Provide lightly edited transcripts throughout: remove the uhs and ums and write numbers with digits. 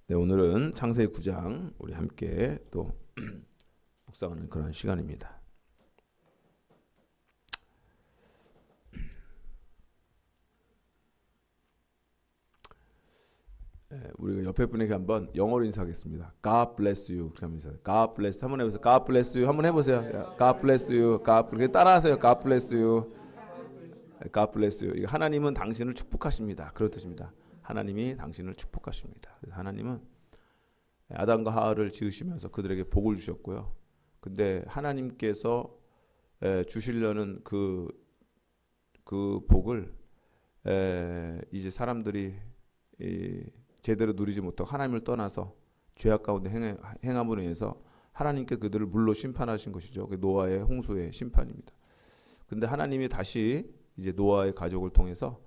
네, 오늘은 창세기 9장 우리 함께 또 묵상하는 그런 시간입니다. 우리가 옆에 분에게 한번 영어로 인사하겠습니다. God bless you. 그러면서 God bless 한번 해보세요. God bless you 한번 해보세요. God bless you. God bless. 따라하세요. God bless you. God bless you. 하나님은 당신을 축복하십니다. 그런 뜻입니다. 하나님이 당신을 축복하십니다. 그래서 하나님은 아담과 하와를 지으시면서 그들에게 복을 주셨고요. 근데 하나님께서 주시려는 그 복을 이제 사람들이 제대로 누리지 못하고 하나님을 떠나서 죄악 가운데 행함으로 인해서 하나님께 그들을 물로 심판하신 것이죠. 노아의 홍수의 심판입니다. 근데 하나님이 다시 이제 노아의 가족을 통해서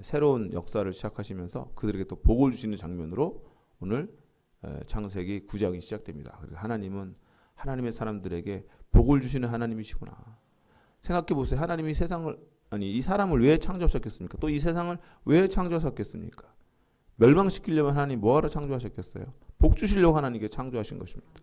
새로운 역사를 시작하시면서 그들에게 또 복을 주시는 장면으로 오늘 창세기 9장이 시작됩니다. 그래서 하나님은 하나님의 사람들에게 복을 주시는 하나님이시구나. 생각해 보세요. 하나님이 이 사람을 왜 창조하셨겠습니까? 또 이 세상을 왜 창조하셨겠습니까? 멸망시키려면 하나님 뭐하러 창조하셨겠어요? 복 주시려고 하나님께 창조하신 것입니다.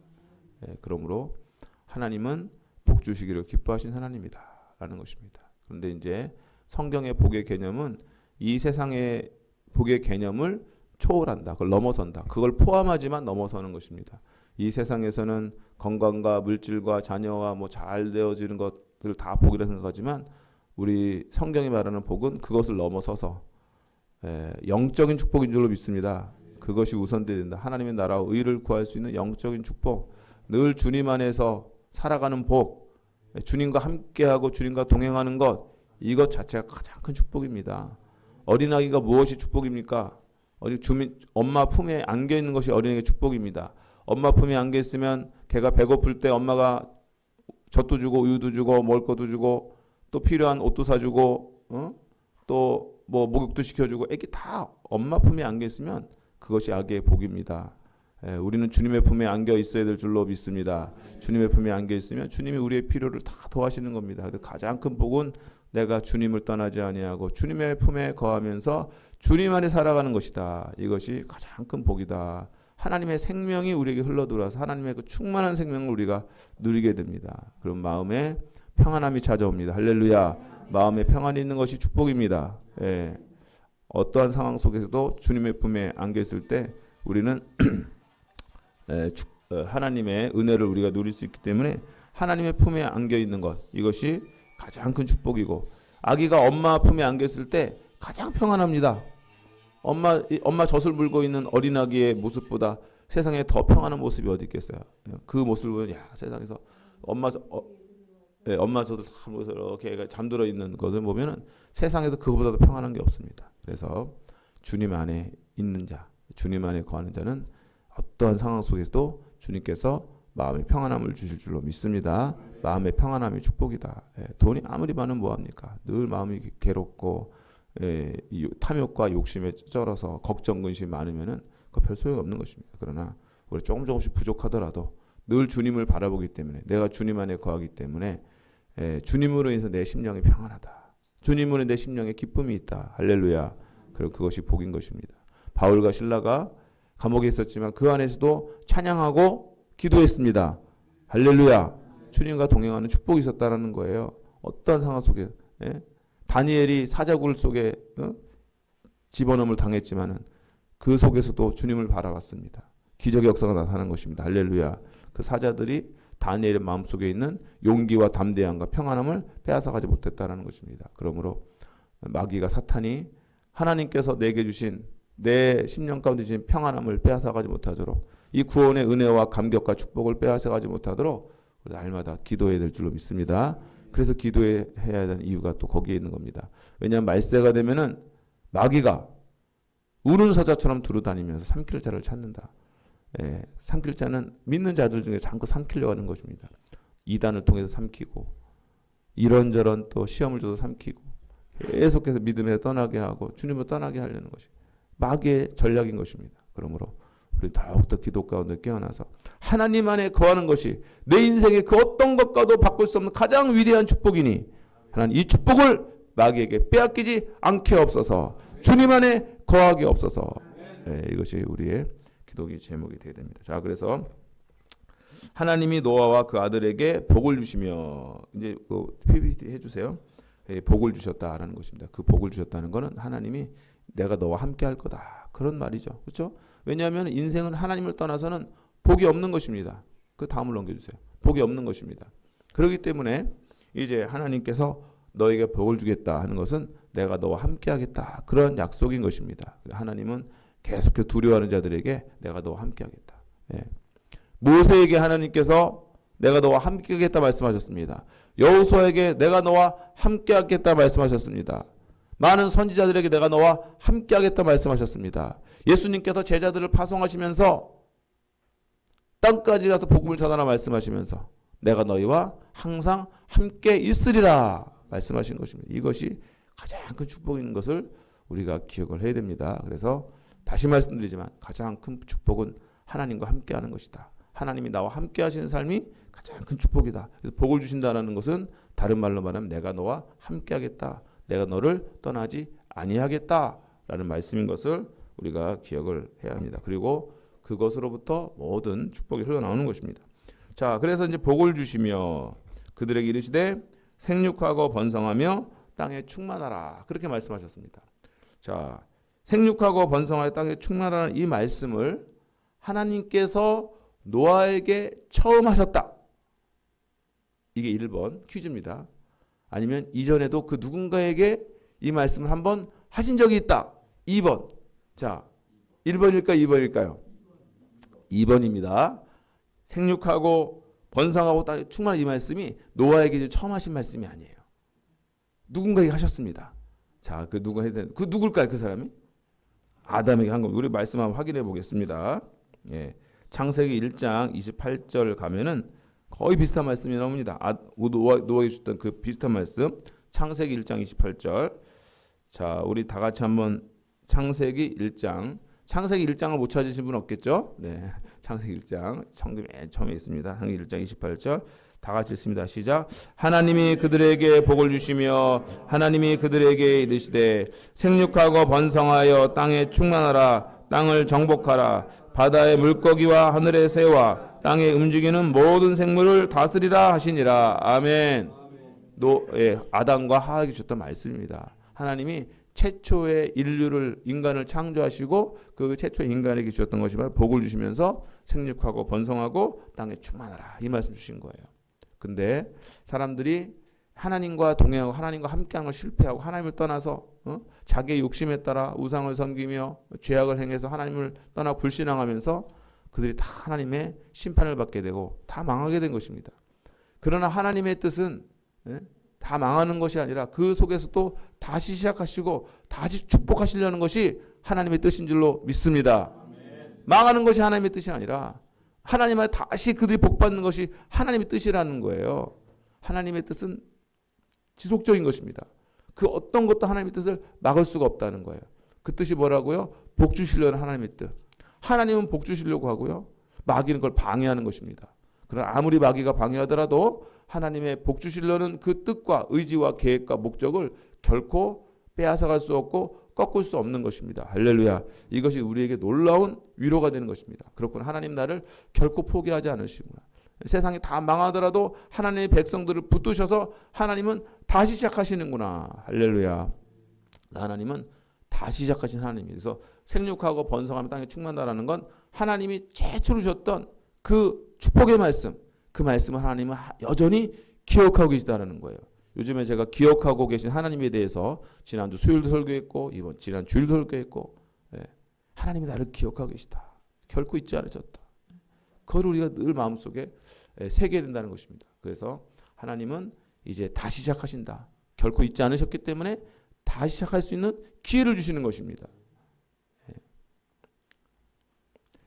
그러므로 하나님은 복 주시기를 기뻐하신 하나님이다 라는 것입니다. 그런데 이제 성경의 복의 개념은 이 세상의 복의 개념을 초월한다. 그걸 넘어선다. 그걸 포함하지만 넘어서는 것입니다. 이 세상에서는 건강과 물질과 자녀와 잘 되어지는 것들을 다 복이라 생각하지만 우리 성경이 말하는 복은 그것을 넘어서서 영적인 축복인 줄로 믿습니다. 그것이 우선돼야 된다. 하나님의 나라와 의를 구할 수 있는 영적인 축복, 늘 주님 안에서 살아가는 복, 주님과 함께하고 주님과 동행하는 것, 이것 자체가 가장 큰 축복입니다. 어린아이가 무엇이 축복입니까? 엄마 품에 안겨 있는 것이 어린아이의 축복입니다. 엄마 품에 안겨 있으면 걔가 배고플 때 엄마가 젖도 주고 우유도 주고 먹을 것도 주고 또 필요한 옷도 사주고 또 목욕도 시켜주고 애기 다 엄마 품에 안겨 있으면 그것이 아기의 복입니다. 우리는 주님의 품에 안겨 있어야 될 줄로 믿습니다. 주님의 품에 안겨 있으면 주님이 우리의 필요를 다 도와주시는 겁니다. 가장 큰 복은 내가 주님을 떠나지 아니하고 주님의 품에 거하면서 주님 안에 살아가는 것이다. 이것이 가장 큰 복이다. 하나님의 생명이 우리에게 흘러들어와서 하나님의 그 충만한 생명을 우리가 누리게 됩니다. 그럼 마음에 평안함이 찾아옵니다. 할렐루야. 마음에 평안이 있는 것이 축복입니다. 어떠한 상황 속에서도 주님의 품에 안겨 있을 때 우리는 하나님의 은혜를 우리가 누릴 수 있기 때문에 하나님의 품에 안겨 있는 것, 이것이 가장 큰 축복이고, 아기가 엄마 품에 안겨 있을 때 가장 평안합니다. 엄마 젖을 물고 있는 어린아기의 모습보다 세상에 더 평안한 모습이 어디 있겠어요? 그 모습을 보면 세상에서 엄마 젖을 물고서 이렇게 잠들어 있는 것을 보면은 세상에서 그거보다도 평안한 게 없습니다. 그래서 주님 안에 있는 자, 주님 안에 거하는 자는 어떠한 상황 속에서도 주님께서 마음의 평안함을 주실 줄로 믿습니다. 마음의 평안함이 축복이다. 돈이 아무리 많으면 뭐합니까? 늘 마음이 괴롭고 탐욕과 욕심에 쩔어서 걱정 근심이 많으면은 그 별 소용이 없는 것입니다. 그러나 우리 조금씩 부족하더라도 늘 주님을 바라보기 때문에, 내가 주님 안에 거하기 때문에 주님으로 인해서 내 심령이 평안하다. 주님으로 내 심령에 기쁨이 있다. 할렐루야. 그럼 그것이 복인 것입니다. 바울과 실라가 감옥에 있었지만 그 안에서도 찬양하고 기도했습니다. 할렐루야. 주님과 동행하는 축복이 있었다는 거예요. 어떠한 상황 속에 다니엘이 사자굴 속에 집어넣음을 당했지만은 그 속에서도 주님을 바라봤습니다. 기적의 역사가 나타난 것입니다. 할렐루야. 그 사자들이 다니엘의 마음속에 있는 용기와 담대함과 평안함을 빼앗아가지 못했다는 것입니다. 그러므로 마귀가, 사탄이 하나님께서 내게 주신, 내 심령 가운데 주신 평안함을 빼앗아가지 못하도록, 이 구원의 은혜와 감격과 축복을 빼앗아가지 못하도록 우리 날마다 기도해야 될 줄로 믿습니다. 그래서 기도해야 되는 이유가 또 거기에 있는 겁니다. 왜냐하면 말세가 되면은 마귀가 우는 사자처럼 두루다니면서 삼킬 자를 찾는다. 삼킬 자는 믿는 자들 중에 자꾸 삼키려고 하는 것입니다. 이단을 통해서 삼키고, 이런저런 또 시험을 줘서 삼키고, 계속해서 믿음에 떠나게 하고 주님을 떠나게 하려는 것이 마귀의 전략인 것입니다. 그러므로 우리 더욱더 기도 가운데 깨어나서 하나님 안에 거하는 것이 내 인생의 그 어떤 것과도 바꿀 수 없는 가장 위대한 축복이니, 하나님 이 축복을 마귀에게 빼앗기지 않게 없어서, 주님 안에 거하게 없어서. 이것이 우리의 기도기 제목이 되게 됩니다. 자, 그래서 하나님이 노아와 그 아들에게 복을 주시며 이제 그 PPT 해주세요. 복을 주셨다라는 것입니다. 그 복을 주셨다는 것은 하나님이 내가 너와 함께 할 거다 그런 말이죠. 그렇죠? 왜냐하면 인생은 하나님을 떠나서는 복이 없는 것입니다. 그 다음을 넘겨주세요. 복이 없는 것입니다. 그렇기 때문에 이제 하나님께서 너에게 복을 주겠다 하는 것은 내가 너와 함께 하겠다 그런 약속인 것입니다. 하나님은 계속해서 두려워하는 자들에게 내가 너와 함께 하겠다. 예. 모세에게 하나님께서 내가 너와 함께 하겠다 말씀하셨습니다. 여호수아에게 내가 너와 함께 하겠다 말씀하셨습니다. 많은 선지자들에게 내가 너와 함께 하겠다 말씀하셨습니다. 예수님께서 제자들을 파송하시면서 땅까지 가서 복음을 전하라 말씀하시면서 내가 너희와 항상 함께 있으리라 말씀하신 것입니다. 이것이 가장 큰 축복인 것을 우리가 기억을 해야 됩니다. 그래서 다시 말씀드리지만 가장 큰 축복은 하나님과 함께 하는 것이다. 하나님이 나와 함께 하시는 삶이 가장 큰 축복이다. 그래서 복을 주신다는 것은 다른 말로 말하면 내가 너와 함께 하겠다. 내가 너를 떠나지 아니하겠다라는 말씀인 것을 우리가 기억을 해야 합니다. 그리고 그것으로부터 모든 축복이 흘러나오는 것입니다. 자, 그래서 이제 복을 주시며 그들에게 이르시되 생육하고 번성하며 땅에 충만하라. 그렇게 말씀하셨습니다. 자, 생육하고 번성하여 땅에 충만하라는 이 말씀을 하나님께서 노아에게 처음 하셨다. 이게 1번 퀴즈입니다. 아니면 이전에도 그 누군가에게 이 말씀을 한번 하신 적이 있다. 2번. 자, 1번일까요? 2번일까요? 2번입니다. 생육하고 번성하고 땅에 충만한 이 말씀이 노아에게 처음 하신 말씀이 아니에요. 누군가에게 하셨습니다. 자, 그 누가 해야 되는 그 누굴까요? 그 사람이? 아담에게 한 겁니다. 우리 말씀 한번 확인해 보겠습니다. 예. 창세기 1장 28절 가면은 거의 비슷한 말씀이 나옵니다. 노아에게 주셨던 그 비슷한 말씀. 창세기 1장 28절. 자, 우리 다 같이 한번 창세기 1장. 창세기 1장을 못 찾으신 분 없겠죠? 네. 창세기 1장 성경 맨 처음에 있습니다. 창세기 1장 28절. 다 같이 읽습니다. 시작. 하나님이 그들에게 복을 주시며 하나님이 그들에게 이르시되 생육하고 번성하여 땅에 충만하라. 땅을 정복하라. 바다의 물고기와 하늘의 새와 땅에 움직이는 모든 생물을 다스리라 하시니라. 아멘. 아담과 하와에게 주셨던 말씀입니다. 하나님이 최초의 인류를 인간을 창조하시고 그 최초의 인간에게 주셨던 것이면 복을 주시면서 생육하고 번성하고 땅에 충만하라. 이 말씀 주신 거예요. 근데 사람들이 하나님과 동행하고 하나님과 함께하는 걸 실패하고 하나님을 떠나서 자기의 욕심에 따라 우상을 섬기며 죄악을 행해서 하나님을 떠나 불신앙하면서 그들이 다 하나님의 심판을 받게 되고 다 망하게 된 것입니다. 그러나 하나님의 뜻은 다 망하는 것이 아니라 그 속에서 또 다시 시작하시고 다시 축복하시려는 것이 하나님의 뜻인 줄로 믿습니다. 망하는 것이 하나님의 뜻이 아니라 하나님의 다시 그들이 복받는 것이 하나님의 뜻이라는 거예요. 하나님의 뜻은 지속적인 것입니다. 그 어떤 것도 하나님의 뜻을 막을 수가 없다는 거예요. 그 뜻이 뭐라고요? 복 주시려는 하나님의 뜻. 하나님은 복 주시려고 하고요. 마귀는 그걸 방해하는 것입니다. 그러나 아무리 마귀가 방해하더라도 하나님의 복 주시려는 그 뜻과 의지와 계획과 목적을 결코 빼앗아갈 수 없고 꺾을 수 없는 것입니다. 할렐루야. 이것이 우리에게 놀라운 위로가 되는 것입니다. 그렇구나. 하나님 나를 결코 포기하지 않으시구나. 세상이 다 망하더라도 하나님의 백성들을 붙드셔서 하나님은 다시 시작하시는구나. 할렐루야. 하나님은 다시 시작하신 하나님이에요. 그래서 생육하고 번성하면 땅에 충만하다는 건 하나님이 최초로 주셨던 그 축복의 말씀, 그 말씀을 하나님은 여전히 기억하고 계시다는 거예요. 요즘에 제가 기억하고 계신 하나님에 대해서 지난주 수요일도 설교했고 지난 주일도 설교했고 하나님이 나를 기억하고 계시다. 결코 잊지 않으셨다. 그걸 우리가 늘 마음속에 새겨야 된다는 것입니다. 그래서 하나님은 이제 다시 시작하신다. 결코 잊지 않으셨기 때문에 다시 시작할 수 있는 기회를 주시는 것입니다.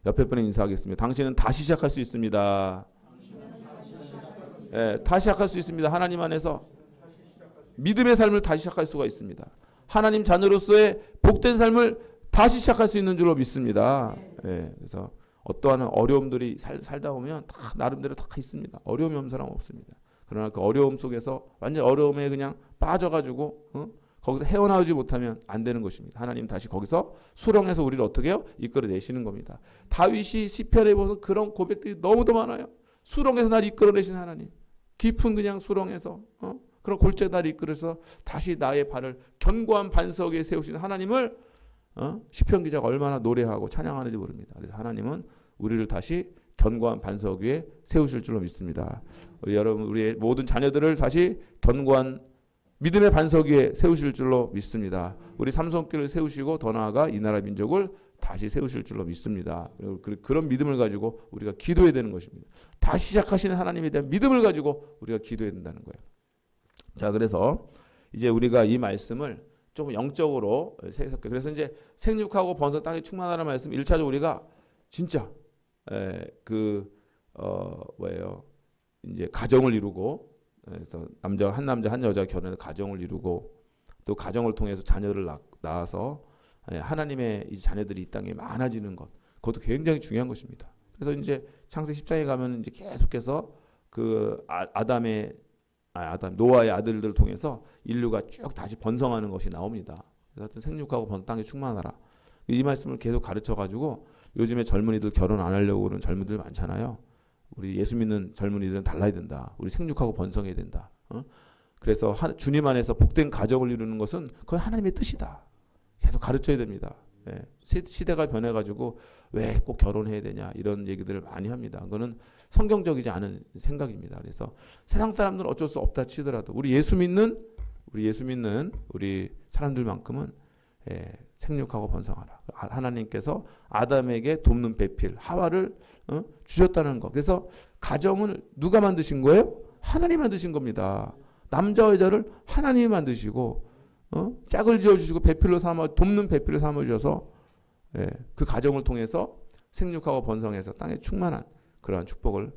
옆에 분에 인사하겠습니다. 당신은 다시 시작할 수 있습니다. 다시 시작할 수 있습니다. 하나님 안에서 믿음의 삶을 다시 시작할 수가 있습니다. 하나님 자녀로서의 복된 삶을 다시 시작할 수 있는 줄로 믿습니다. 그래서 어떠한 어려움들이 살다 보면 다 나름대로 다 있습니다. 어려움이 없는 사람 없습니다. 그러나 그 어려움 속에서 완전 어려움에 그냥 빠져가지고 거기서 헤어나오지 못하면 안 되는 것입니다. 하나님 다시 거기서 수렁에서 우리를 어떻게 해요? 이끌어내시는 겁니다. 다윗이 시편에 보면 그런 고백들이 너무도 많아요. 수렁에서 날 이끌어내신 하나님, 깊은 그냥 수렁에서 그런 골짜기 날 이끌어서 다시 나의 발을 견고한 반석 위에 세우신 하나님을 시편 기자가 얼마나 노래하고 찬양하는지 모릅니다. 그래서 하나님은 우리를 다시 견고한 반석 위에 세우실 줄로 믿습니다. 여러분, 우리의 모든 자녀들을 다시 견고한 믿음의 반석 위에 세우실 줄로 믿습니다. 우리 삼성교회를 세우시고 더 나아가 이 나라 민족을 다시 세우실 줄로 믿습니다. 그런 믿음을 가지고 우리가 기도해야 되는 것입니다. 다시 시작하시는 하나님에 대한 믿음을 가지고 우리가 기도해야 된다는 거예요. 자, 그래서 이제 우리가 이 말씀을 좀 영적으로 해석해. 그래서 이제 생육하고 번성 땅에 충만하라는 말씀 1차적으로 우리가 진짜 뭐예요? 이제 가정을 이루고, 그래서 한 남자 한 여자 결혼해서 가정을 이루고 또 가정을 통해서 자녀를 낳아서 하나님의 이 자녀들이 이 땅에 많아지는 것, 그것도 굉장히 중요한 것입니다. 그래서 이제 창세기 10장에 가면 이제 계속해서 그 노아의 아들들을 통해서 인류가 쭉 다시 번성하는 것이 나옵니다. 그래서 하여튼 생육하고 번성 땅에 충만하라. 이 말씀을 계속 가르쳐 가지고 요즘에 젊은이들 결혼 안 하려고 그러는 젊은이들 많잖아요. 우리 예수 믿는 젊은이들은 달라야 된다. 우리 생육하고 번성해야 된다. 그래서 주님 안에서 복된 가정을 이루는 것은 그건 하나님의 뜻이다. 계속 가르쳐야 됩니다. 시대가 변해가지고 왜 꼭 결혼해야 되냐 이런 얘기들을 많이 합니다. 그거는 성경적이지 않은 생각입니다. 그래서 세상 사람들은 어쩔 수 없다 치더라도 우리 예수 믿는 우리 사람들만큼은 생육하고 번성하라. 하나님께서 아담에게 돕는 배필 하와를 주셨다는 것. 그래서 가정을 누가 만드신 거예요? 하나님 만드신 겁니다. 남자와 여자를 하나님이 만드시고 짝을 지어주시고 배필로 삼아 돕는 배필로 삼아 주셔서 그 가정을 통해서 생육하고 번성해서 땅에 충만한 그러한 축복을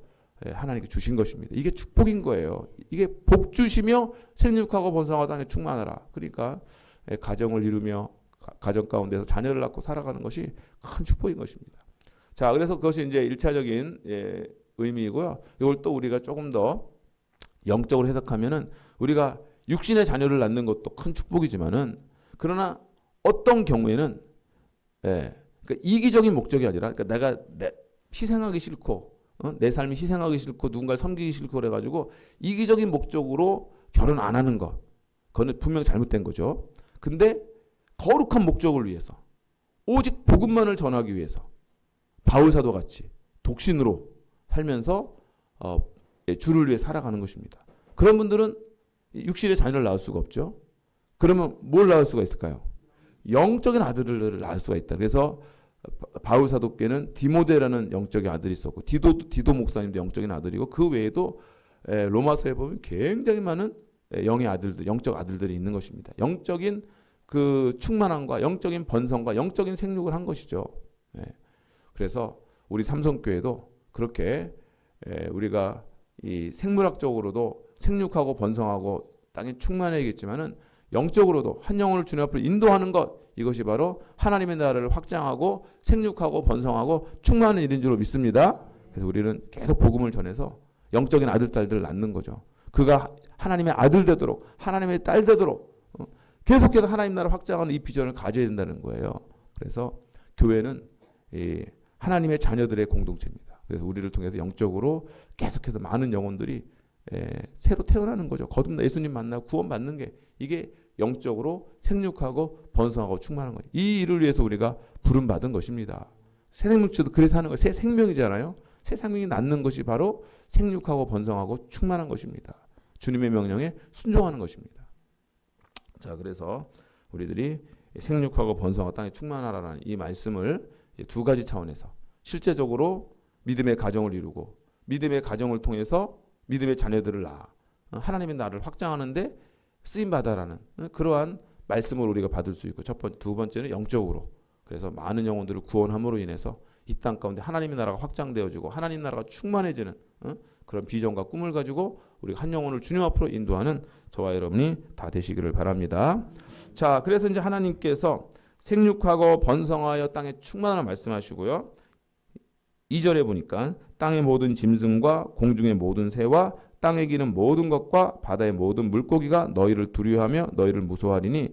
하나님께 주신 것입니다. 이게 축복인 거예요. 이게 복 주시며 생육하고 번성하고 땅에 충만하라. 그러니까 가정을 이루며 가정 가운데서 자녀를 낳고 살아가는 것이 큰 축복인 것입니다. 자, 그래서 그것이 이제 1차적인 의미이고요. 이걸 또 우리가 조금 더 영적으로 해석하면은 우리가 육신의 자녀를 낳는 것도 큰 축복이지만은 그러나 어떤 경우에는 그러니까 이기적인 목적이 아니라 그러니까 내가 희생하기 싫고 내 삶이 희생하기 싫고 누군가를 섬기기 싫고 그래가지고 이기적인 목적으로 결혼 안 하는 것, 그거는 분명 잘못된 거죠. 근데 거룩한 목적을 위해서 오직 복음만을 전하기 위해서 바울 사도 같이 독신으로 살면서 주를 위해 살아가는 것입니다. 그런 분들은 육신의 자녀를 낳을 수가 없죠. 그러면 뭘 낳을 수가 있을까요? 영적인 아들을 낳을 수가 있다. 그래서 바울 사도께는 디모데라는 영적인 아들이 있었고 디도 목사님도 영적인 아들이고 그 외에도 로마서에 보면 굉장히 많은 영적 아들들이 있는 것입니다. 영적인 그 충만함과 영적인 번성과 영적인 생육을 한 것이죠. 그래서 우리 삼성교회도 그렇게 우리가 이 생물학적으로도 생육하고 번성하고 땅에 충만해야겠지만은 영적으로도 한 영혼을 주님 앞으로 인도하는 것, 이것이 바로 하나님의 나라를 확장하고 생육하고 번성하고 충만한 일인 줄로 믿습니다. 그래서 우리는 계속 복음을 전해서 영적인 아들, 딸들을 낳는 거죠. 그가 하나님의 아들 되도록 하나님의 딸 되도록 계속해서 하나님 나라를 확장하는 이 비전을 가져야 된다는 거예요. 그래서 교회는 하나님의 자녀들의 공동체입니다. 그래서 우리를 통해서 영적으로 계속해서 많은 영혼들이 새로 태어나는 거죠. 거듭나 예수님 만나고 구원받는 게 이게 영적으로 생육하고 번성하고 충만한 거예요. 이 일을 위해서 우리가 부름받은 것입니다. 새 생명체도 그래서 하는 거예요. 새 생명이잖아요. 새 생명이 낳는 것이 바로 생육하고 번성하고 충만한 것입니다. 주님의 명령에 순종하는 것입니다. 자, 그래서 우리들이 생육하고 번성하고 땅에 충만하라는 이 말씀을 두 가지 차원에서 실제적으로 믿음의 가정을 이루고 믿음의 가정을 통해서 믿음의 자녀들을 낳아 하나님의 나라를 확장하는데 쓰임받아라는 그러한 말씀을 우리가 받을 수 있고 두 번째는 영적으로 그래서 많은 영혼들을 구원함으로 인해서 이 땅 가운데 하나님의 나라가 확장되어지고 하나님 나라가 충만해지는 그런 비전과 꿈을 가지고 우리가 한 영혼을 주님 앞으로 인도하는 저와 여러분이 다 되시기를 바랍니다. 자, 그래서 이제 하나님께서 생육하고 번성하여 땅에 충만하라 말씀하시고요. 2절에 보니까 땅의 모든 짐승과 공중의 모든 새와 땅에 기는 모든 것과 바다의 모든 물고기가 너희를 두려워하며 너희를 무서워하리니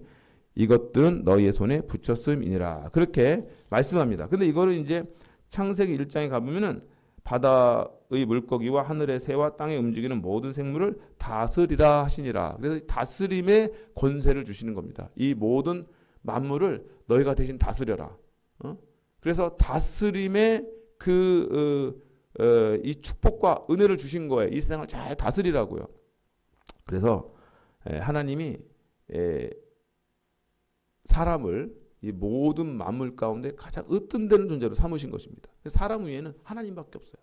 이것들은 너희의 손에 붙였음이니라. 그렇게 말씀합니다. 근데 이거를 이제 창세기 1장에 가보면은 바다의 물고기와 하늘의 새와 땅에 움직이는 모든 생물을 다스리라 하시니라. 그래서 다스림의 권세를 주시는 겁니다. 이 모든 만물을 너희가 대신 다스려라. 그래서 다스림의 이 축복과 은혜를 주신 거예요. 이 세상을 잘 다스리라고요. 그래서 하나님이 사람을 이 모든 만물 가운데 가장 으뜸되는 존재로 삼으신 것입니다. 사람 위에는 하나님밖에 없어요.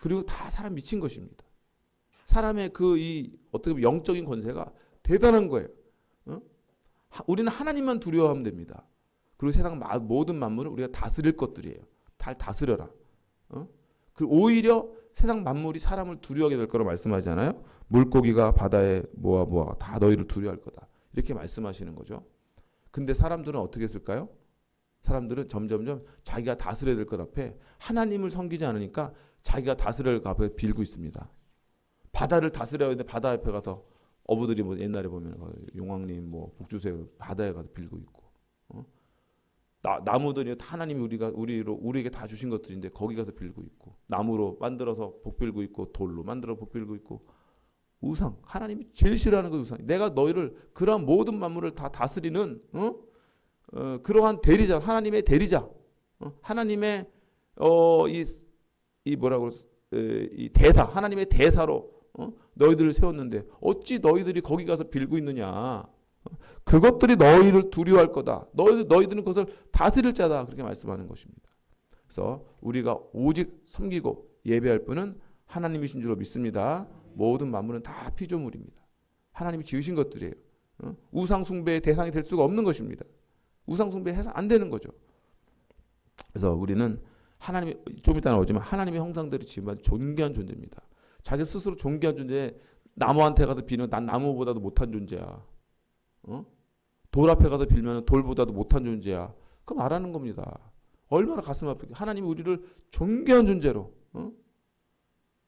그리고 다 사람 미친 것입니다. 사람의 어떻게 보면 영적인 권세가 대단한 거예요. 우리는 하나님만 두려워하면 됩니다. 그리고 세상 모든 만물을 우리가 다스릴 것들이에요. 잘 다스려라. 그리고 오히려 세상 만물이 사람을 두려워하게 될 거라고 말씀하잖아요. 물고기가 바다에 뭐가 다 너희를 두려워할 거다. 이렇게 말씀하시는 거죠. 근데 사람들은 어떻게 했을까요? 사람들은 점점점 자기가 다스려야 될 것 앞에 하나님을 섬기지 않으니까 자기가 다스려야 될 것 앞에 빌고 있습니다. 바다를 다스려야 되는데 바다 앞에 가서 어부들이 뭐 옛날에 보면 용왕님 뭐 복주세요 바다에 가서 빌고 있고, 나무들이 하나님이 우리에게 다 주신 것들인데 거기 가서 빌고 있고, 나무로 만들어서 복 빌고 있고, 돌로 만들어 복 빌고 있고, 우상, 하나님이 제일 싫어하는 거 우상. 내가 너희를 그러한 모든 만물을 다 다스리는 그러한 대리자, 하나님의 대리자, 하나님의 이 대사, 하나님의 대사로 너희들을 세웠는데 어찌 너희들이 거기 가서 빌고 있느냐? 그것들이 너희를 두려워할 거다. 너희들은 그것을 다스릴 자다. 그렇게 말씀하는 것입니다. 그래서 우리가 오직 섬기고 예배할 분은 하나님이신 줄로 믿습니다. 모든 만물은 다 피조물입니다. 하나님이 지으신 것들이에요. 우상 숭배의 대상이 될 수가 없는 것입니다. 우상 숭배해서 안 되는 거죠. 그래서 우리는 하나님이 좀 이따 나오지만 하나님의 형상대로 지음받은 존귀한 존재입니다. 자기 스스로 존귀한 존재, 나무한테 가서 비는 난 나무보다도 못한 존재야. 돌 앞에 가서 빌면 돌보다도 못한 존재야. 그 말하는 겁니다. 얼마나 가슴 아프게 하나님이 우리를 존귀한 존재로,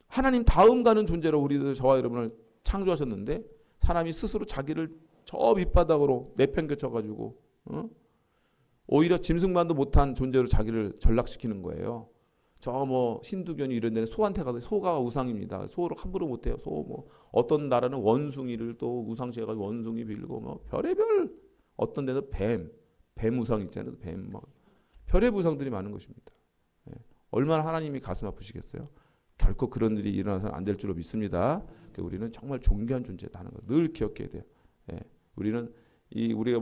하나님 다음 가는 존재로 우리들 저와 여러분을 창조하셨는데 사람이 스스로 자기를 저 밑바닥으로 내팽개쳐가지고 오히려 짐승만도 못한 존재로 자기를 전락시키는 거예요. 저 뭐 힌두교니 이런 데는 소한테 가서 소가 우상입니다. 소를 함부로 못해요. 소 뭐 어떤 나라는 원숭이를 또 우상시해가지고 원숭이 빌고 뭐 별의별, 어떤 데는 뱀 우상 있잖아요. 뱀 뭐 별의별 우상들이 많은 것입니다. 얼마나 하나님이 가슴 아프시겠어요. 결코 그런 일이 일어나서는 안 될 줄로 믿습니다. 우리는 정말 존귀한 존재다 하는 거 늘 기억해야 돼요. 우리는 우리가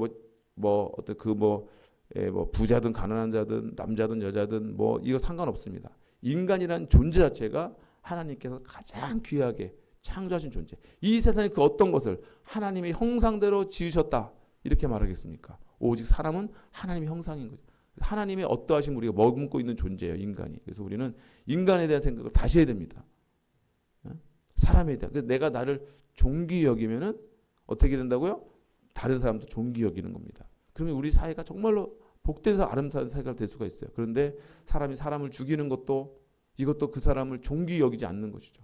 부자든 가난한 자든 남자든 여자든 뭐 이거 상관없습니다. 인간이란 존재 자체가 하나님께서 가장 귀하게 창조하신 존재. 이 세상의 그 어떤 것을 하나님의 형상대로 지으셨다 이렇게 말하겠습니까? 오직 사람은 하나님의 형상인 거죠. 하나님의 어떠하심 우리가 머금고 있는 존재예요, 인간이. 그래서 우리는 인간에 대한 생각을 다시 해야 됩니다. 사람에 대한. 그래서 내가 나를 존귀 여기면은 어떻게 된다고요? 다른 사람도 존귀 여기는 겁니다. 그러면 우리 사회가 정말로 복돼서 아름다운 사회가 될 수가 있어요. 그런데 사람이 사람을 죽이는 것도 이것도 그 사람을 존귀 여기지 않는 것이죠.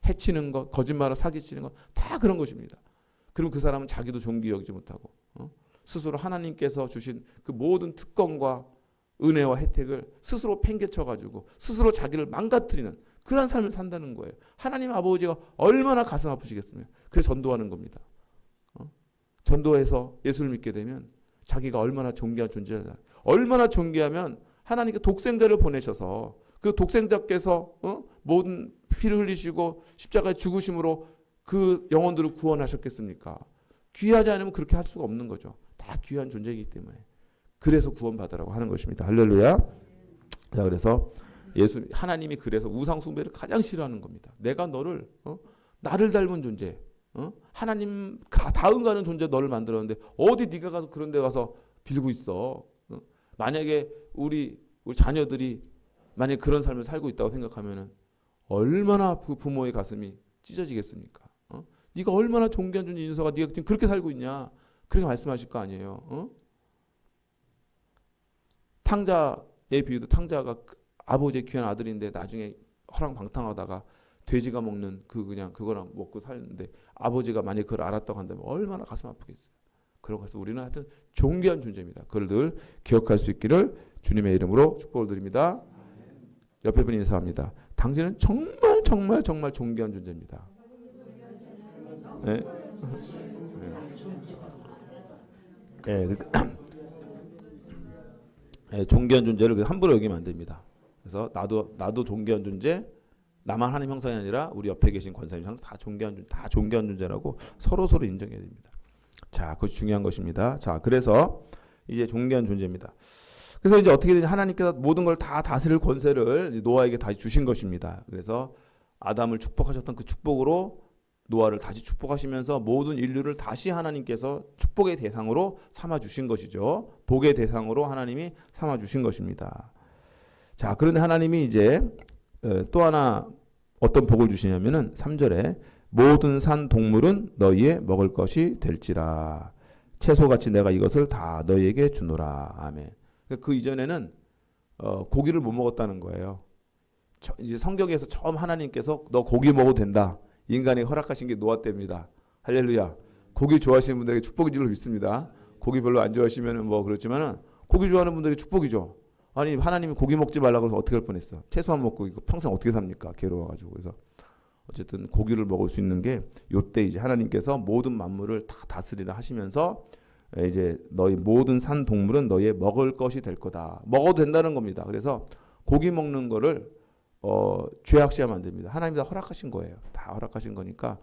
해치는 것, 거짓말을 사기치는 것 다 그런 것입니다. 그리고 그 사람은 자기도 존귀 여기지 못하고 스스로 하나님께서 주신 그 모든 특권과 은혜와 혜택을 스스로 팽개쳐가지고 스스로 자기를 망가뜨리는 그런 삶을 산다는 거예요. 하나님 아버지가 얼마나 가슴 아프시겠으면. 그래서 전도하는 겁니다. 전도해서 예수를 믿게 되면 자기가 얼마나 존귀한 존재냐. 얼마나 존귀하면 하나님께 독생자를 보내셔서 그 독생자께서 모든 피를 흘리시고 십자가에 죽으심으로 그 영혼들을 구원하셨겠습니까? 귀하지 않으면 그렇게 할 수가 없는 거죠. 다 귀한 존재이기 때문에. 그래서 구원받으라고 하는 것입니다. 할렐루야. 자, 그래서 하나님이 그래서 우상 숭배를 가장 싫어하는 겁니다. 내가 너를 나를 닮은 존재, 하나님 다음 가는 존재 너를 만들었는데 어디 네가 가서 그런 데 가서 빌고 있어. 만약에 우리 자녀들이 만약에 그런 삶을 살고 있다고 생각하면은 얼마나 그 부모의 가슴이 찢어지겠습니까? 네가 얼마나 존귀한 존재 인서가 네가 지금 그렇게 살고 있냐? 그렇게 말씀하실 거 아니에요. 탕자의 비유도 탕자가 아버지의 귀한 아들인데 나중에 허랑방탕하다가 돼지가 먹는 그냥 그거랑 먹고 살는데 아버지가 만약 그걸 알았다고 한다면 얼마나 가슴 아프겠어요. 그런 것을 우리는 하여튼 존귀한 존재입니다. 그걸 늘 기억할 수 있기를 주님의 이름으로 축복을 드립니다. 옆에 분 인사합니다. 당신은 정말 정말 정말 존귀한 존재입니다. 네. 네. 네, 존귀한 존재를 함부로 여기면 안 됩니다. 그래서 나도 존귀한 존재, 나만 하나님 형상이 아니라 우리 옆에 계신 권사님 다 존귀한 존재라고 서로 인정해야 됩니다. 자, 그것이 중요한 것입니다. 자, 그래서 이제 존귀한 존재입니다. 그래서 이제 어떻게 되냐, 하나님께서 모든 걸 다 다스릴 권세를 노아에게 다시 주신 것입니다. 그래서 아담을 축복하셨던 그 축복으로 노아를 다시 축복하시면서 모든 인류를 다시 하나님께서 축복의 대상으로 삼아 주신 것이죠. 복의 대상으로 하나님이 삼아 주신 것입니다. 자, 그런데 하나님이 이제 또 하나 어떤 복을 주시냐면은 3절에 모든 산 동물은 너희의 먹을 것이 될지라 채소같이 내가 이것을 다 너희에게 주노라. 아멘. 그 이전에는 고기를 못 먹었다는 거예요. 이제 성경에서 처음 하나님께서 너 고기 먹어도 된다. 인간이 허락하신 게 노아 때입니다. 할렐루야. 고기 좋아하시는 분들에게 축복인 줄로 믿습니다. 고기 별로 안 좋아하시면은 뭐 그렇지만은 고기 좋아하는 분들에게 축복이죠. 아니 하나님이 고기 먹지 말라고 해서 어떻게 할 뻔했어. 채소만 먹고 이거 평생 어떻게 삽니까? 괴로워가지고. 그래서 어쨌든 고기를 먹을 수 있는 게 요때 이제 하나님께서 모든 만물을 다 다스리라 하시면서 이제 너희 모든 산 동물은 너희의 먹을 것이 될 거다. 먹어도 된다는 겁니다. 그래서 고기 먹는 거를 죄악시하면 안 됩니다. 하나님이 다 허락하신 거예요. 다 허락하신 거니까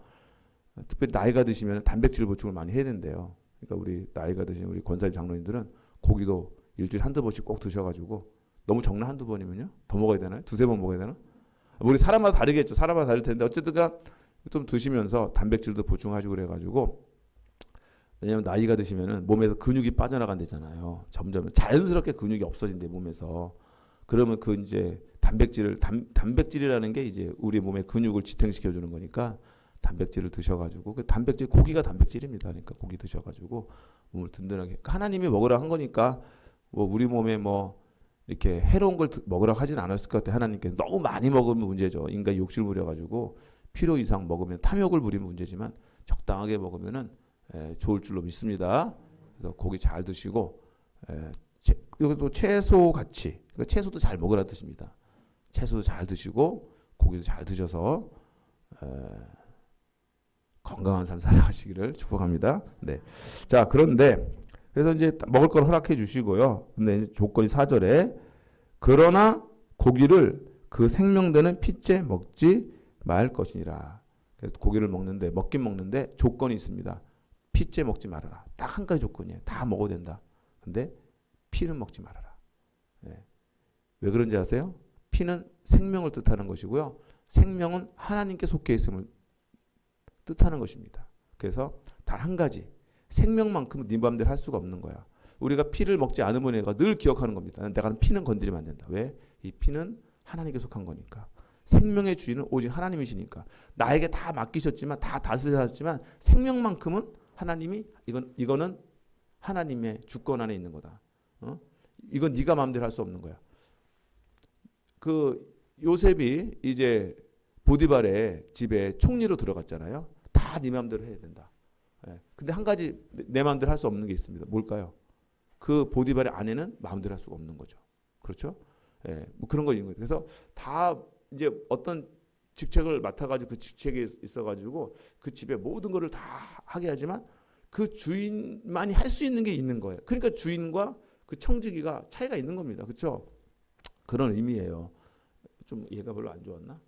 특별히 나이가 드시면 단백질 보충을 많이 해야 된대요. 그러니까 우리 나이가 드신 우리 권사님 장로님들은 고기도 일주일에 한두 번씩 꼭 드셔가지고 너무 적나 한두 번이면요? 더 먹어야 되나요? 두세 번 먹어야 되나? 우리 사람마다 다르겠죠. 사람마다 다를 텐데 어쨌든가 좀 드시면서 단백질도 보충하시고 그래가지고 왜냐면 나이가 드시면은 몸에서 근육이 빠져나간대잖아요. 점점 자연스럽게 근육이 없어진대 몸에서. 그러면 그 이제 단백질이라는 게 이제 우리 몸의 근육을 지탱시켜 주는 거니까 단백질을 드셔가지고 그 단백질 고기가 단백질입니다. 그러니까 고기 드셔가지고 몸을 든든하게 하나님이 먹으라 한 거니까 뭐 우리 몸에 뭐 이렇게 해로운 걸 먹으라 하진 않았을 것 같아요. 하나님께서 너무 많이 먹으면 문제죠. 인간이 욕실 부려가지고 필요 이상 먹으면 탐욕을 부리면 문제지만 적당하게 먹으면은 좋을 줄로 믿습니다. 그래서 고기 잘 드시고 여기도 채소 같이 그러니까 채소도 잘 먹으라는 뜻입니다. 채소도 잘 드시고 고기도 잘 드셔서 건강한 삶 살아가시기를 축복합니다. 네. 자, 그런데 그래서 이제 먹을 걸 허락해 주시고요. 근데 이제 조건이 4절에 그러나 고기를 그 생명되는 핏째 먹지 말 것이니라. 그래서 고기를 먹긴 먹는데 조건이 있습니다. 핏째 먹지 말아라. 딱 한 가지 조건이에요. 다 먹어도 된다. 근데 피는 먹지 말아라. 네. 왜 그런지 아세요? 피는 생명을 뜻하는 것이고요. 생명은 하나님께 속해 있음을 뜻하는 것입니다. 그래서 단 한 가지 생명만큼은 네 맘대로 할 수가 없는 거야. 우리가 피를 먹지 않으면 얘가 늘 기억하는 겁니다. 내가 피는 건드리면 안 된다. 왜? 이 피는 하나님께 속한 거니까. 생명의 주인은 오직 하나님이시니까. 나에게 다 맡기셨지만 다 다스리셨지만 생명만큼은 하나님이 이거는 하나님의 주권 안에 있는 거다. 이건 네가 마음대로 할 수 없는 거야. 그 요셉이 이제 보디발의 집에 총리로 들어갔잖아요. 다 네 마음대로 해야 된다. 근데 한 가지 내 마음대로 할 수 없는 게 있습니다. 뭘까요? 그 보디발의 아내는 마음대로 할 수가 없는 거죠. 그렇죠? 뭐 그런 거 있는 거죠. 그래서 다 이제 어떤 직책을 맡아가지고 그 직책에 있어가지고 그 집에 모든 거를 다 하게 하지만 그 주인만이 할 수 있는 게 있는 거예요. 그러니까 주인과 그 청지기가 차이가 있는 겁니다. 그렇죠? 그런 의미예요. 좀 얘가 별로 안 좋았나?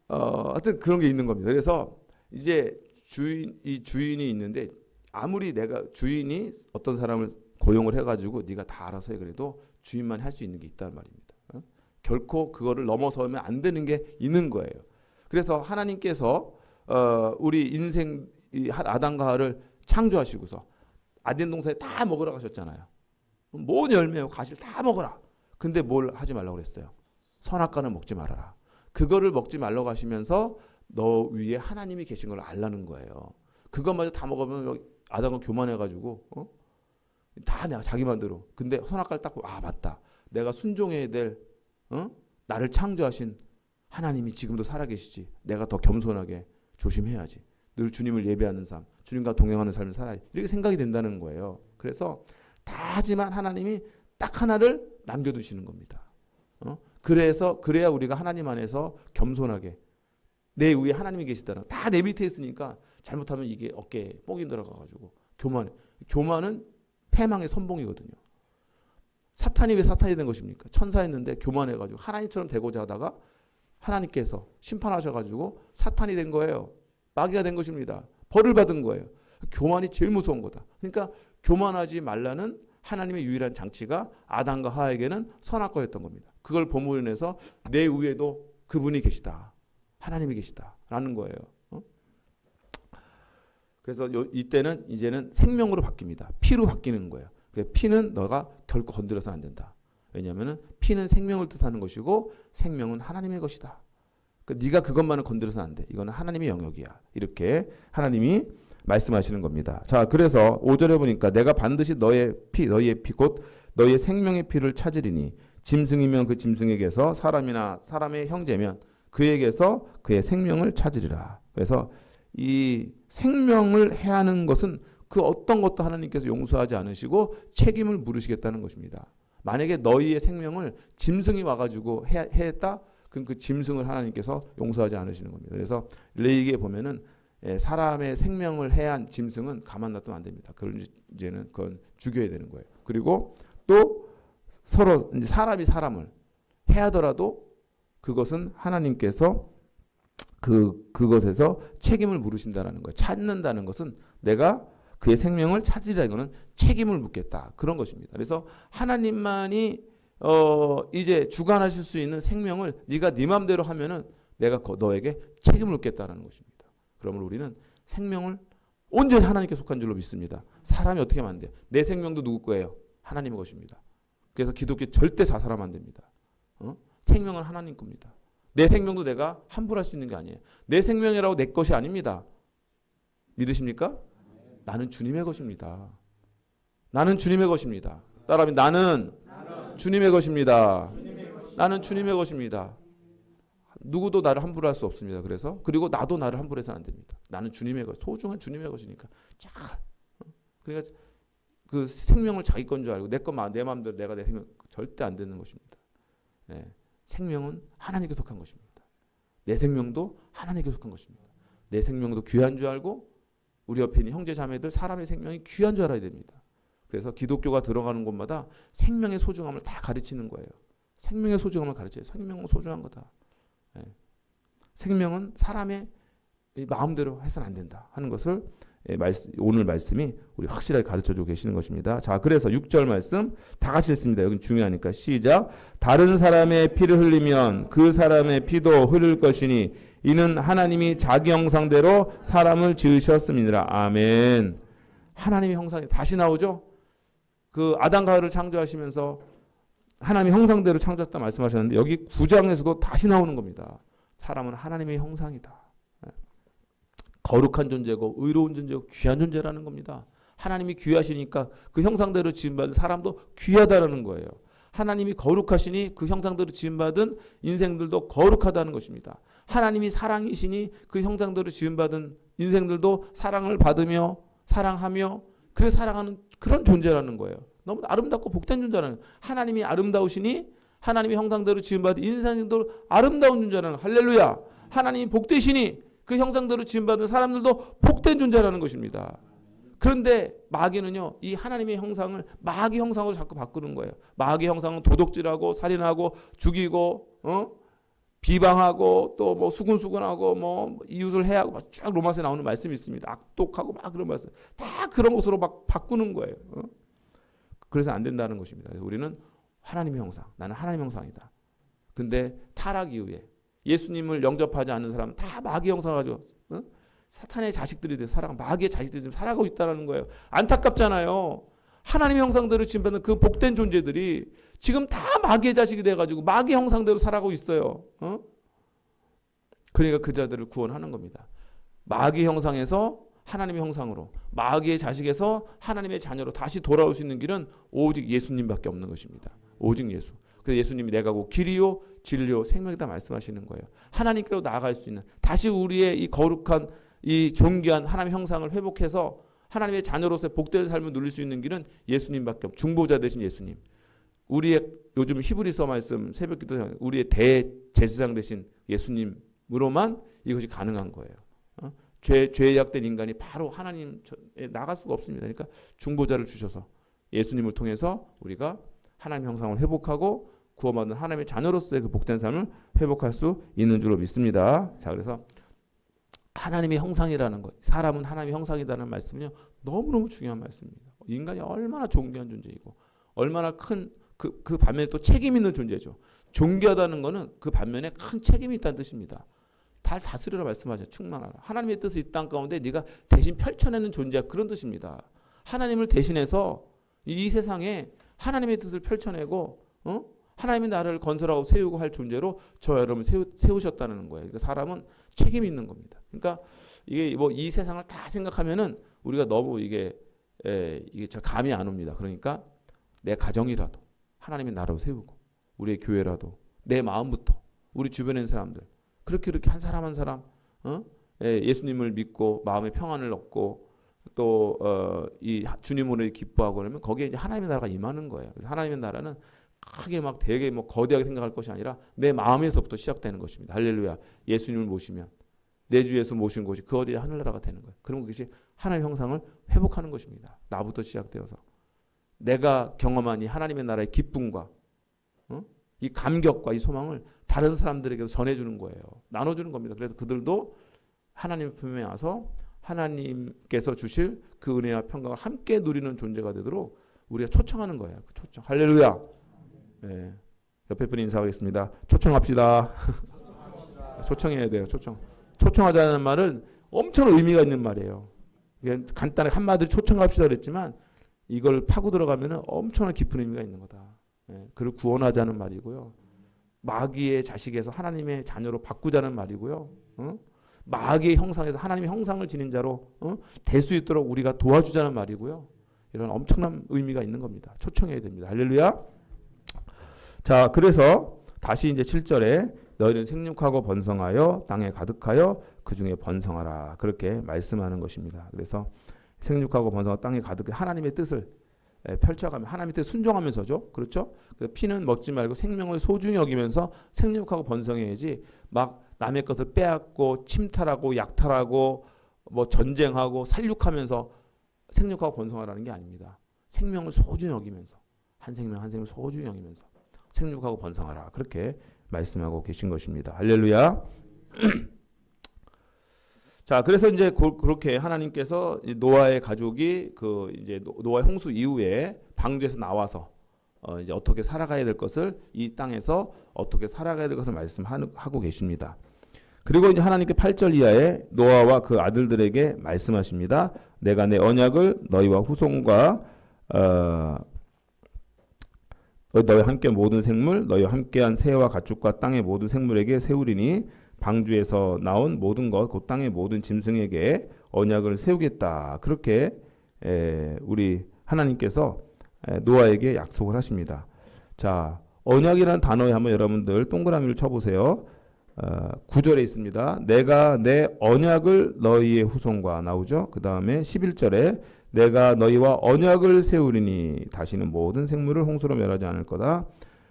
하여튼 그런 게 있는 겁니다. 그래서 이제 주인이 있는데 아무리 내가 주인이 어떤 사람을 고용을 해가지고 네가 다 알아서 해 그래도 주인만 할 수 있는 게 있단 말입니다. 결코 그거를 넘어서면 안 되는 게 있는 거예요. 그래서 하나님께서 우리 인생 아담과 하와를 창조하시고서 아덴 동산에 다 먹으라 하셨잖아요. 모든 열매와 과실 다 먹어라. 근데 뭘 하지 말라고 그랬어요? 선악과는 먹지 말아라. 그거를 먹지 말라고 하시면서 너 위에 하나님이 계신 걸 알라는 거예요. 그것마저 다 먹으면 아담은 교만해가지고 다 내가 자기 마음대로. 근데 선악과를 딱 보고 아 맞다. 내가 순종해야 될 나를 창조하신 하나님이 지금도 살아계시지. 내가 더 겸손하게 조심해야지. 늘 주님을 예배하는 삶, 주님과 동행하는 삶을 살아야지. 이렇게 생각이 된다는 거예요. 그래서 다 하지만 하나님이 딱 하나를 남겨두시는 겁니다. 그래야 우리가 하나님 안에서 겸손하게 내 위에 하나님이 계시다는 다 내 밑에 있으니까 잘못하면 이게 어깨에 뽕이 들어가가지고 교만은 패망의 선봉이거든요. 사탄이 왜 사탄이 된 것입니까? 천사였는데 교만해가지고 하나님처럼 되고자 하다가 하나님께서 심판하셔가지고 사탄이 된 거예요. 마귀가 된 것입니다. 벌을 받은 거예요. 교만이 제일 무서운 거다. 그러니까 교만하지 말라는 하나님의 유일한 장치가 아담과 하와에게는 선악과였던 겁니다. 그걸 보물해서 내 위에도 그분이 계시다. 하나님이 계시다라는 거예요. 그래서 이때는 이제는 생명으로 바뀝니다. 피로 바뀌는 거예요. 피는 너가 결코 건드려서는 안 된다. 왜냐하면 피는 생명을 뜻하는 것이고 생명은 하나님의 것이다. 네가 그것만은 건드려서는 안 돼. 이거는 하나님의 영역이야. 이렇게 하나님이 말씀하시는 겁니다. 자, 그래서 5절에 보니까 내가 반드시 너희의 피 곧 너희의 생명의 피를 찾으리니 짐승이면 그 짐승에게서 사람이나 사람의 형제면 그에게서 그의 생명을 찾으리라. 그래서 이 생명을 해하는 것은 그 어떤 것도 하나님께서 용서하지 않으시고 책임을 물으시겠다는 것입니다. 만약에 너희의 생명을 짐승이 와가지고 해했다? 그럼 그 짐승을 하나님께서 용서하지 않으시는 겁니다. 그래서 레위기에 보면은 사람의 생명을 해한 짐승은 가만 놔두면 안 됩니다. 이제는 그건 죽여야 되는 거예요. 그리고 또 서로 이제 사람이 사람을 해하더라도 그것은 하나님께서 그것에서 책임을 물으신다라는 거예요. 찾는다는 것은 내가 그의 생명을 찾으리라. 이거는 책임을 묻겠다. 그런 것입니다. 그래서 하나님만이 이제 주관하실 수 있는 생명을 네가 네 마음대로 하면은 내가 너에게 책임을 묻겠다라는 것입니다. 그러면 우리는 생명을 온전히 하나님께 속한 줄로 믿습니다. 사람이 어떻게 하면 안 돼요? 내 생명도 누구 거예요? 하나님의 것입니다. 그래서 기독교 절대 자살하면 안 됩니다. 생명은 하나님 겁니다. 내 생명도 내가 함부로 할 수 있는 게 아니에요. 내 생명이라고 내 것이 아닙니다. 믿으십니까? 나는 주님의 것입니다. 나는 주님의 것입니다. 따라하면 나는 주님의 것입니다. 나는 주님의 것입니다. 누구도 나를 함부로 할 수 없습니다. 그래서 그리고 나도 나를 함부로 해서는 안 됩니다. 나는 주님의 것, 소중한 주님의 것이니까 잘. 그러니까 그 생명을 자기 건 줄 알고 내 마음대로 내가 내 생명 절대 안 되는 것입니다. 네. 생명은 하나님께 속한 것입니다. 내 생명도 하나님께 속한 것입니다. 내 생명도 귀한 줄 알고 우리 옆에 있는 형제 자매들 사람의 생명이 귀한 줄 알아야 됩니다. 그래서 기독교가 들어가는 곳마다 생명의 소중함을 다 가르치는 거예요. 생명의 소중함을 가르쳐요. 생명은 소중한 거다. 네. 생명은 사람의 마음대로 해서는 안 된다 하는 것을 오늘 말씀이 우리 확실하게 가르쳐주고 계시는 것입니다. 자, 그래서 6절 말씀 다 같이 읽습니다. 여기 중요하니까 시작. 다른 사람의 피를 흘리면 그 사람의 피도 흘릴 것이니 이는 하나님이 자기 형상대로 사람을 지으셨습니다. 아멘. 하나님의 형상이 다시 나오죠. 그 아담과 하와를 창조하시면서 하나님의 형상대로 창조했다 말씀하셨는데 여기 9장에서도 다시 나오는 겁니다. 사람은 하나님의 형상이다. 거룩한 존재고 의로운 존재고 귀한 존재라는 겁니다. 하나님이 귀하시니까 그 형상대로 지음받은 사람도 귀하다라는 거예요. 하나님이 거룩하시니 그 형상대로 지음받은 인생들도 거룩하다는 것입니다. 하나님이 사랑이시니 그 형상대로 지음받은 인생들도 사랑을 받으며 사랑하며 그래 사랑하는 그런 존재라는 거예요. 너무 아름답고 복된 존재라는 거예요. 하나님이 아름다우시니 하나님의 형상대로 지음받은 인생들도 아름다운 존재라는 거예요. 할렐루야. 하나님이 복되시니 그 형상대로 지음받은 사람들도 복된 존재라는 것입니다. 그런데 마귀는요, 이 하나님의 형상을 마귀 형상으로 자꾸 바꾸는 거예요. 마귀 형상은 도둑질하고 살인하고 죽이고 비방하고 또 뭐 수군수군하고 뭐 이웃을 해하고 막 쭉 로마서에 나오는 말씀이 있습니다. 악독하고 막 그런 말씀 다 그런 것으로 막 바꾸는 거예요. 그래서 안 된다는 것입니다. 그래서 우리는 하나님의 형상, 나는 하나님의 형상이다. 근데 타락 이후에 예수님을 영접하지 않는 사람은 다 마귀 형상을 가지고 사탄의 자식들이 돼 마귀의 자식들이 지금 살아가고 있다는 거예요. 안타깝잖아요. 하나님의 형상대로 지음받는 그 복된 존재들이 지금 다 마귀의 자식이 돼가지고 마귀 형상대로 살아가고 있어요. 그러니까 그 자들을 구원하는 겁니다. 마귀 형상에서 하나님의 형상으로, 마귀의 자식에서 하나님의 자녀로 다시 돌아올 수 있는 길은 오직 예수님밖에 없는 것입니다. 오직 예수. 그래서 예수님이 내가 곧 길이요 진리요 생명이다 말씀하시는 거예요. 하나님께로 나아갈 수 있는, 다시 우리의 이 거룩한 이 존귀한 하나님의 형상을 회복해서 하나님의 자녀로서의 복된 삶을 누릴 수 있는 길은 예수님밖에 없고, 중보자 되신 예수님, 우리의 요즘 히브리서 말씀 새벽기도 우리의 대제사장 되신 예수님으로만 이것이 가능한 거예요. 죄악된 인간이 바로 하나님에 나갈 수가 없습니다. 그러니까 중보자를 주셔서 예수님을 통해서 우리가 하나님 형상을 회복하고 구원받은 하나님의 자녀로서의 그 복된 삶을 회복할 수 있는 줄로 믿습니다. 자, 그래서 하나님의 형상이라는 것, 사람은 하나님의 형상이라는 말씀은요, 너무너무 중요한 말씀입니다. 인간이 얼마나 존귀한 존재이고 얼마나 큰 그 반면에 또 책임 있는 존재죠. 존귀하다는 것은 그 반면에 큰 책임이 있다는 뜻입니다. 달 다스리라 말씀하죠. 충만하라. 하나님의 뜻을 이 땅 가운데 네가 대신 펼쳐내는 존재야, 그런 뜻입니다. 하나님을 대신해서 이 세상에 하나님의 뜻을 펼쳐내고 하나님이 나를 건설하고 세우고 할 존재로 저 여러분 세우셨다는 거예요. 그러니까 사람은 책임이 있는 겁니다. 그러니까 이게 뭐 이 세상을 다 생각하면은 우리가 너무 이게 잘 감이 안 옵니다. 그러니까 내 가정이라도 하나님의 나라로 세우고, 우리의 교회라도 내 마음부터 우리 주변에 있는 사람들 그렇게 한 사람 한 사람 예수님을 믿고 마음의 평안을 얻고 또 이 주님으로 기뻐하고 그러면 거기에 이제 하나님의 나라가 임하는 거예요. 그래서 하나님의 나라는 크게 막 되게 뭐 거대하게 생각할 것이 아니라 내 마음에서부터 시작되는 것입니다. 할렐루야. 예수님을 모시면 내 주 예수 모신 곳이 그 어디에 하늘나라가 되는 거예요. 그러면 그것이 하나님의 형상을 회복하는 것입니다. 나부터 시작되어서 내가 경험한 이 하나님의 나라의 기쁨과 이 감격과 이 소망을 다른 사람들에게도 전해주는 거예요. 나눠주는 겁니다. 그래서 그들도 하나님 품에 와서 하나님께서 주실 그 은혜와 평강을 함께 누리는 존재가 되도록 우리가 초청하는 거예요. 그 초청. 할렐루야. 네. 옆에 분 인사하겠습니다. 초청합시다. 초청해야 돼요. 초청하자는 말은 엄청 의미가 있는 말이에요. 간단하게 한마디로 초청합시다 그랬지만 이걸 파고 들어가면 엄청난 깊은 의미가 있는 거다. 그를 구원하자는 말이고요. 마귀의 자식에서 하나님의 자녀로 바꾸자는 말이고요. 마귀의 형상에서 하나님의 형상을 지닌 자로 될 수 있도록 우리가 도와주자는 말이고요. 이런 엄청난 의미가 있는 겁니다. 초청해야 됩니다. 할렐루야. 자, 그래서 다시 이제 7절에 너희는 생육하고 번성하여 땅에 가득하여 그 중에 번성하라, 그렇게 말씀하는 것입니다. 그래서 생육하고 번성하여 땅에 가득해 하나님의 뜻을 펼쳐가며 하나님의 뜻 순종하면서죠. 그렇죠? 피는 먹지 말고 생명을 소중히 여기면서 생육하고 번성해야지 막 남의 것을 빼앗고 침탈하고 약탈하고 뭐 전쟁하고 살육하면서 생육하고 번성하라는 게 아닙니다. 생명을 소중히 여기면서 한 생명 한 생명 소중히 여기면서 생육하고 번성하라, 그렇게 말씀하고 계신 것입니다. 할렐루야. 자, 그래서 이제 그렇게 하나님께서 노아의 가족이 그 이제 노아의 홍수 이후에 방주에서 나와서 이제 어떻게 살아가야 될 것을, 이 땅에서 어떻게 살아가야 될 것을 말씀하고 계십니다. 그리고 이제 하나님께 8절 이하에 노아와 그 아들들에게 말씀하십니다. 내가 내 언약을 너희와 후손과 너희와 함께 모든 생물, 너희와 함께한 새와 가축과 땅의 모든 생물에게 세우리니 방주에서 나온 모든 것, 그 땅의 모든 짐승에게 언약을 세우겠다. 그렇게 우리 하나님께서 노아에게 약속을 하십니다. 자, 언약이라는 단어에 한번 여러분들 동그라미를 쳐보세요. 9절에 있습니다. 내가 내 언약을 너희의 후손과 나오죠. 그 다음에 11절에 내가 너희와 언약을 세우리니 다시는 모든 생물을 홍수로 멸하지 않을 거다.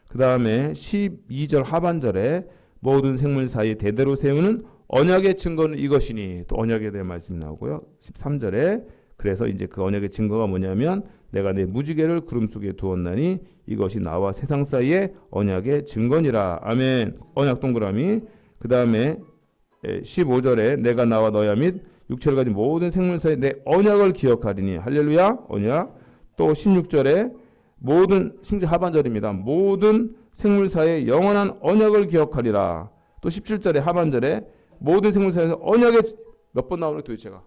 그 다음에 12절 하반절에 모든 생물 사이에 대대로 세우는 언약의 증거는 이것이니, 또 언약에 대한 말씀이 나오고요. 13절에 그래서 이제 그 언약의 증거가 뭐냐면 내가 내 무지개를 구름 속에 두었나니 이것이 나와 세상 사이의 언약의 증거니라. 아멘. 언약 동그라미. 그 다음에 15절에 내가 나와 너야 및 육체를 가진 모든 생물 사이에 내 언약을 기억하리니. 할렐루야. 언약. 또 16절에 모든, 심지어 하반절입니다. 모든 생물 사이에 영원한 언약을 기억하리라. 또 17절에 하반절에 모든 생물 사이에서 언약의, 몇 번 나오는 도대체가?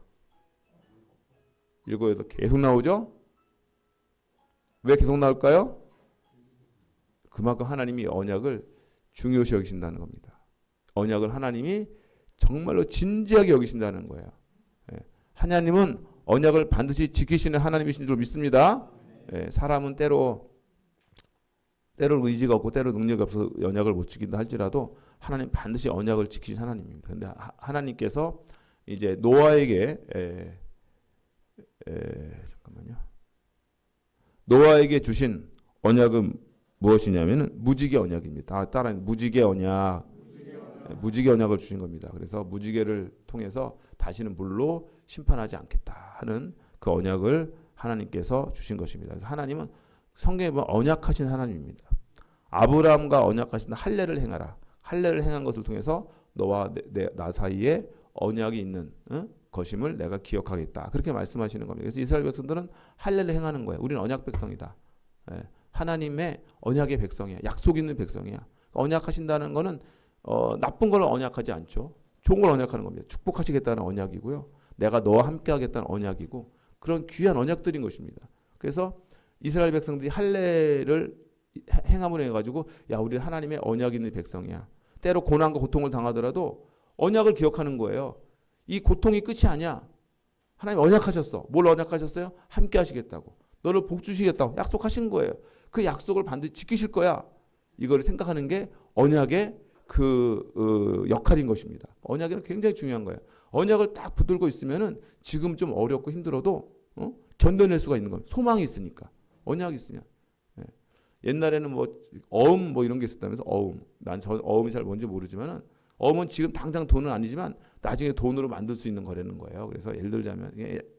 7, 8 계속 나오죠? 왜 계속 나올까요? 그만큼 하나님이 언약을 중요시 여기신다는 겁니다. 언약을 하나님이 정말로 진지하게 여기신다는 거예요. 하나님은 언약을 반드시 지키시는 하나님이신 줄 믿습니다. 사람은 때로 때로 의지가 없고 때로 능력이 없어서 언약을 못 지킨다 할지라도 하나님 반드시 언약을 지키신 하나님입니다. 근데 하나님께서 이제 노아에게 잠깐만요. 노아에게 주신 언약은 무엇이냐면은 무지개 언약입니다. 따라 무지개 언약. 무지개 언약을 주신 겁니다. 그래서 무지개를 통해서 다시는 물로 심판하지 않겠다 하는 그 언약을 하나님께서 주신 것입니다. 그래서 하나님은 성경에 보면 언약하신 하나님입니다. 아브라함과 언약하신 할례를 행하라. 할례를 행한 것을 통해서 너와 나 사이에 언약이 있는 것임을 내가 기억하겠다. 그렇게 말씀하시는 겁니다. 그래서 이스라엘 백성들은 할례를 행하는 거예요. 우리는 언약 백성이다. 하나님의 언약의 백성이야. 약속 있는 백성이야. 언약하신다는 거는 나쁜 걸 언약하지 않죠. 좋은 걸 언약하는 겁니다. 축복하시겠다는 언약이고요. 내가 너와 함께 하겠다는 언약이고 그런 귀한 언약들인 것입니다. 그래서 이스라엘 백성들이 할례를 행함으로 해가지고 야 우리 하나님의 언약 있는 백성이야. 때로 고난과 고통을 당하더라도 언약을 기억하는 거예요. 이 고통이 끝이 아니야. 하나님 언약하셨어. 뭘 언약하셨어요? 함께 하시겠다고. 너를 복 주시겠다고 약속하신 거예요. 그 약속을 반드시 지키실 거야. 이거를 생각하는 게 언약의 그 역할인 것입니다. 언약은 굉장히 중요한 거예요. 언약을 딱 붙들고 있으면은 지금 좀 어렵고 힘들어도 견뎌낼 수가 있는 거예요. 소망이 있으니까. 언약이 있으면. 옛날에는 뭐 어음 뭐 이런 게 있었다면서 어음. 난 저 어음이 잘 뭔지 모르지만은 어음은 지금 당장 돈은 아니지만 나중에 돈으로 만들 수 있는 거라는 거예요. 그래서 예를 들자면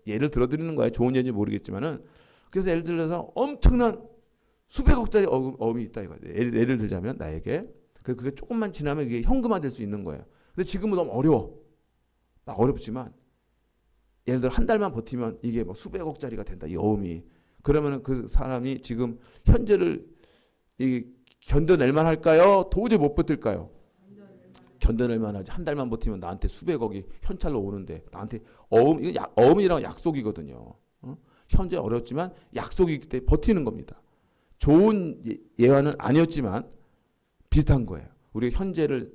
예를 들어드리는 거예요. 좋은 예인지 모르겠지만은 그래서 예를 들어서 엄청난 수백억짜리 어음이 있다 이거예요. 예를 들자면 나에게 그게 조금만 지나면 이게 현금화 될 수 있는 거예요. 근데 지금은 너무 어려워. 어렵지만 예를 들어 한 달만 버티면 이게 뭐 수백억짜리가 된다. 이 어음이. 그러면은 그 사람이 지금 현재를 견뎌낼 만할까요? 도저히 못 버틸까요? 견뎌낼 만하지. 한 달만 버티면 나한테 수백억이 현찰로 오는데 나한테 이거 어음이랑 약속이거든요. 현재 어렵지만 약속이 있기 때문에 버티는 겁니다. 좋은 예화는 아니었지만 비슷한 거예요. 우리가 현재를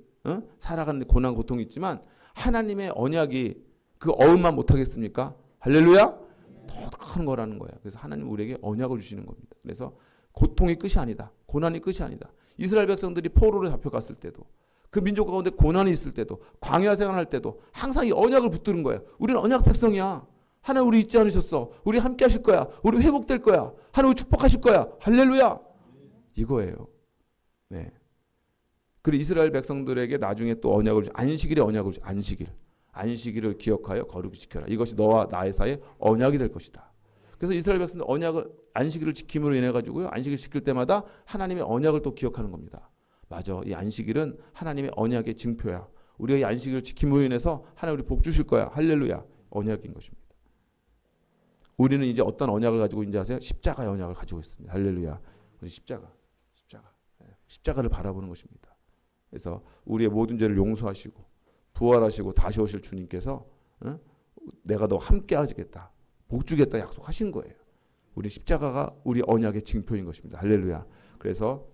살아가는 데 고난 고통이 있지만 하나님의 언약이 그 어음만 못하겠습니까? 할렐루야? 더 큰 거라는 거예요. 그래서 하나님 우리에게 언약을 주시는 겁니다. 그래서 고통이 끝이 아니다. 고난이 끝이 아니다. 이스라엘 백성들이 포로로 잡혀갔을 때도 그 민족 가운데 고난이 있을 때도 광야 생활할 때도 항상 이 언약을 붙드는 거예요. 우리는 언약 백성이야. 하나님 우리 잊지 않으셨어. 우리 함께 하실 거야. 우리 회복될 거야. 하나님 우리 축복하실 거야. 할렐루야. 이거예요. 네. 그리고 이스라엘 백성들에게 나중에 또 언약을 안식일에 언약을 안식일을 기억하여 거룩히 지켜라. 이것이 너와 나의 사이에 언약이 될 것이다. 그래서 이스라엘 백성들 언약을 안식일을 지킴으로 인해 가지고요. 안식일 지킬 때마다 하나님의 언약을 또 기억하는 겁니다. 맞아. 이 안식일은 하나님의 언약의 징표야. 우리가 이 안식일을 지킴으로 인해서 하나님 우리 복 주실 거야. 할렐루야. 언약인 것입니다. 우리는 이제 어떤 언약을 가지고 있는지 아세요? 십자가의 언약을 가지고 있습니다. 할렐루야. 우리 십자가를 바라보는 것입니다. 그래서 우리의 모든 죄를 용서하시고 부활하시고 다시 오실 주님께서 내가 너 함께 하시겠다. 복 주겠다 약속하신 거예요. 우리 십자가가 우리 언약의 징표인 것입니다. 할렐루야. 그래서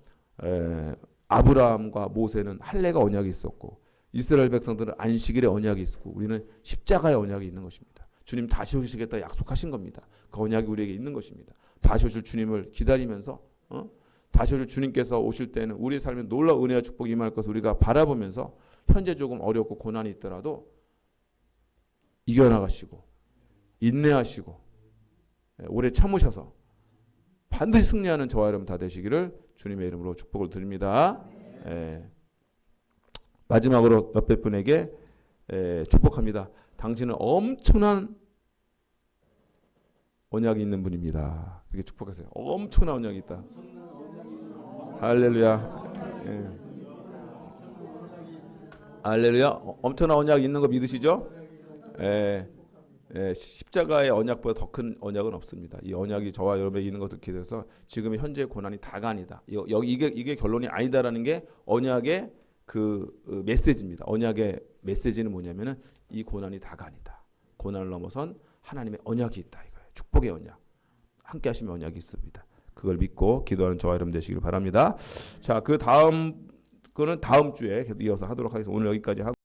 아브라함과 모세는 할례가 언약이 있었고 이스라엘 백성들은 안식일의 언약이 있었고 우리는 십자가의 언약이 있는 것입니다. 주님 다시 오시겠다 약속하신 겁니다. 그 언약이 우리에게 있는 것입니다. 다시 오실 주님을 기다리면서 다시 오실 주님께서 오실 때는 우리의 삶에 놀라운 은혜와 축복이 임할 것을 우리가 바라보면서 현재 조금 어렵고 고난이 있더라도 이겨나가시고 인내하시고 오래 참으셔서 반드시 승리하는 저와 여러분 다 되시기를 주님의 이름으로 축복을 드립니다. 마지막으로 옆에 분에게 축복합니다. 당신은 엄청난 언약이 있는 분입니다. 그렇게 축복하세요. 엄청난 언약이 있다. 할렐루야. 할렐루야. 엄청난 언약이 있는 거 믿으시죠? 십자가의 언약보다 더 큰 언약은 없습니다. 이 언약이 저와 여러분에게 있는 것을 기대해서 지금의 현재 고난이 다가 아니다. 이게 결론이 아니다라는 게 언약의 그 메시지입니다. 언약의 메시지는 뭐냐면은 이 고난이 다가 아니다. 고난을 넘어선 하나님의 언약이 있다 이거예요. 축복의 언약. 함께 하시면 언약이 있습니다. 그걸 믿고 기도하는 저와 여러분 되시길 바랍니다. 자, 그 다음 거는 다음 주에 계속 이어서 하도록 하겠습니다. 오늘 여기까지 하고